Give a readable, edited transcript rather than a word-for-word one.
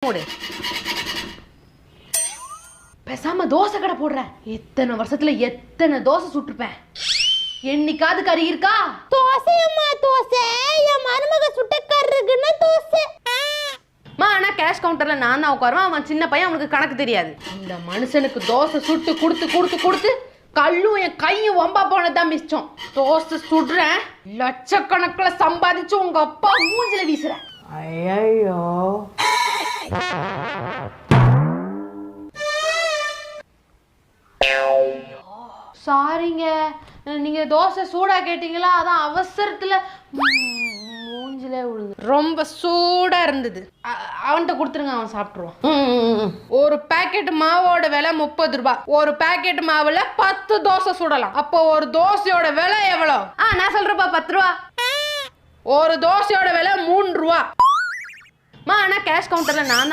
போடு. பேசாம தோசை கடை போடுற. எத்தனை வருஷத்துல எத்தனை தோசை சுட்டுருப்பேன். என்னைக்காவது கறி இருக்கா? தோசை அம்மா தோசை. என் மருமக சுட்ட கருகுன தோசை. ஆனா கேஷ் கவுண்டர்ல நான் தான் உட்காருவேன். அவன் சின்ன பையன், அவனுக்கு கணக்கு தெரியாது. இந்த மனுஷனுக்கு தோசை சுட்டு கொடுத்து கல்லும் என் கையும் வம்பா போனதான் மிச்சம். தோசை சுடுறேன், லட்சக்கணக்கில் சம்பாதிச்சு உங்க அப்பா மூஞ்சில வீசுறேன். ஐயோ சாரிங்க, நீங்க தோசை சூடா கேட்டீங்களா, அதான் அவசரத்துல மூஞ்சில விழுது. ரொம்ப சூடா இருந்தது. அவன்கிட்ட கொடுத்துருங்க, அவன் சாப்பிட்டுருவான். ஒரு பாக்கெட் மாவோட விலை 30 ரூபாய். ஒரு பாக்கெட் மாவுல 10 தோசை சுடலாம். அப்போ ஒரு தோசையோட விலை எவ்வளவு? நான் சொல்றப்பா 10 ரூபா. ஒரு தோசையோட விலை 3 ரூபா. ஆனா கேஷ் கவுண்டர்ல நான்